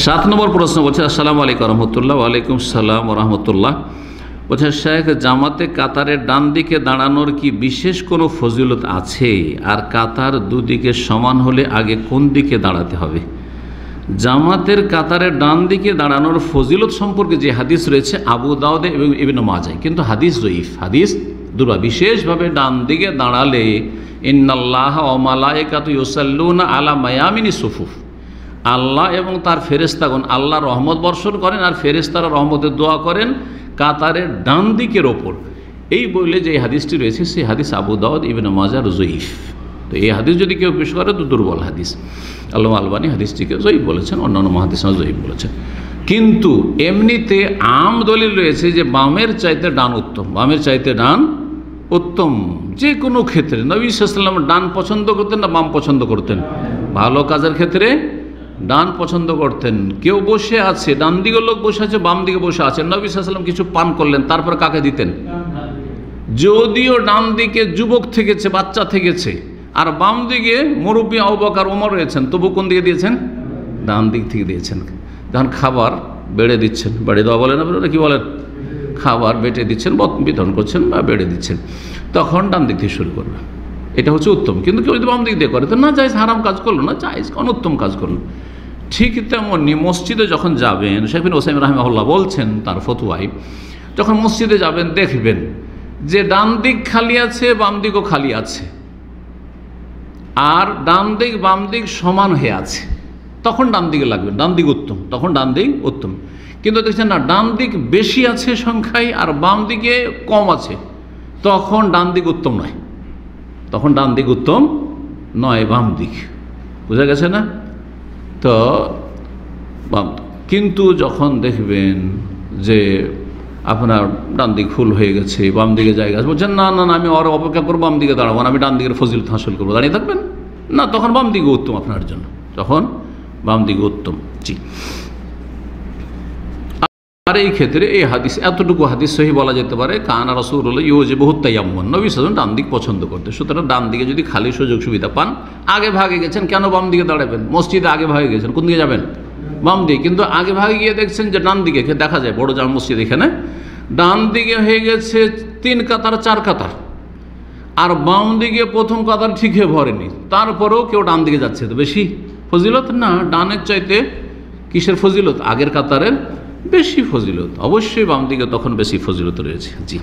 7 নম্বর প্রশ্ন বলছে, আসসালামু আলাইকুম রহমতুল্লাহ। ওয়ালাইকুম সালাম রহমতুল্লাহ। বলছে, শেখ, জামাতে কাতারের ডান দিকে দাঁড়ানোর কি বিশেষ কোনো ফজিলত আছে? আর কাতার দুদিকে সমান হলে আগে কোন দিকে দাঁড়াতে হবে? জামাতের কাতারের ডান দিকে দাঁড়ানোর ফজিলত সম্পর্কে যে হাদিস রয়েছে আবু দাউদে এবং ইবনে মাজাহ, কিন্তু হাদিস জয়ীফ, হাদিস দুর্বল। বিশেষভাবে ডান দিকে দাঁড়ালে ইন্নাল্লাহ ওয়া মালায়েকাতু ইউসাল্লুনা আলা মায়ামিনি সুফুফ, আল্লাহ এবং তার ফেরেশতাগণ আল্লাহ রহমত বর্ষণ করেন আর ফেরেশতারা রহমতের দোয়া করেন কাতারের ডান দিকের ওপর। এই বলে যে হাদিসটি রয়েছে সেই হাদিস আবু দাউদ ইবনে মাজাহ জয়ীফ। তো এই হাদিস যদি কেউ পেশ করে তো দুর্বল হাদিস। আল্লামা আলবানী হাদিসটিকে জয়ীফ বলেছেন, অন্যান্য মহাদিসরা জয়ীফ বলেছেন। কিন্তু এমনিতে আম দলিল রয়েছে যে বামের চাইতে ডান উত্তম, বামের চাইতে ডান উত্তম। যে কোনো ক্ষেত্রে নবী সাল্লাল্লাহু আলাইহি ওয়াসাল্লাম ডান পছন্দ করতেন না বাম পছন্দ করতেন? ভালো কাজের ক্ষেত্রে ডান পছন্দ করতেন। কেউ বসে আছে, ডান দিকের লোক বসে আছে, বাম দিকে বসে আছে, নবী সাল্লাল্লাহু আলাইহি ওয়াসাল্লাম কিছু পান করলেন, তারপর কাকে দিতেন? যদিও ডান দিকে যুবক থেকেছে, বাচ্চা থেকেছে, আর বাম দিকে মুরব্বী আবু বকর ওমর রয়েছেন, তবু কোন দিকে দিয়েছেন? ডান দিক থেকে দিয়েছেন। যখন খাবার বেড়ে দিচ্ছেন, বেড়ে দেওয়া বলেন আপনারা, কি বলেন? খাবার বেটে দিচ্ছেন, বিতরণ করছেন বা বেড়ে দিচ্ছেন, তখন ডান দিক থেকে শুরু করবে। এটা হচ্ছে উত্তম। কিন্তু কেউ যদি বাম দিক দিয়ে করে তো না জায়েজ, হারাম কাজ করলো না, জায়েজ অনুত্তম কাজ করলো। ঠিক তেমনি মসজিদে যখন যাবেন, শেখ বিন ওসাইমিন রাহিমাহুল্লাহ বলছেন তার ফতোয়ায়, যখন মসজিদে যাবেন দেখবেন যে ডান দিক খালি আছে, বাম দিকও খালি আছে, আর ডান দিক বাম দিক সমান হয়ে আছে, তখন ডান দিকে লাগবেন, ডান দিক উত্তম, তখন ডান দিক উত্তম। কিন্তু দেখছেন না, ডান দিক বেশি আছে সংখ্যায় আর বাম দিকে কম আছে, তখন ডান দিক উত্তম নয়, তখন ডান দিক উত্তম নয়, বাম দিক। বোঝা গেছে না? তো বাম। কিন্তু যখন দেখবেন যে আপনার ডান দিক ফুল হয়ে গেছে, বাম দিকে জায়গা আছে, বলছেন না না না আমি আর অপেক্ষা করবো, বাম দিকে দাঁড়াবো না, আমি ডান দিকের ফজিলত হাসিল করবো, দাঁড়িয়ে থাকবেন না, তখন বাম দিকে উত্তম আপনার জন্য, তখন বাম দিকে উত্তম। জি। আর এই ক্ষেত্রে এই হাদিস, এতটুকু হাদিস সহি বলা যেতে পারে, কানা রাসূলুল্লাহ ইউজিবুহু তায়াম্মুন, নবী সাল্লাল্লাহু আলাইহি ওয়াসাল্লাম ডান দিক পছন্দ করতে। সুতরাং ডান দিকে যদি খালি সুযোগ সুবিধা পান, আগে ভাগে গেছেন, কেন বাম দিকে দাঁড়াবেন? মসজিদে আগে ভাগে গেছেন, কোন দিকে যাবেন? বাম দিকে। কিন্তু আগে ভাগে গিয়ে দেখছেন যে ডান দিকে, দেখা যায় বড় জামে মসজিদ এখানে ডান দিকে হয়ে গেছে 3 কাতার 4 কাতার, আর বাম দিকে প্রথম কাতার ঠিক হয়ে ভরেনি, তারপরেও কেউ ডান দিকে যাচ্ছে, তো বেশি ফজিলত না? ডানের চাইতে কিসের ফজিলত? আগের কাতারের বেশি ফজিলত। অবশ্যই বাম দিকে তখন বেশি ফজিলত রয়েছে। জি।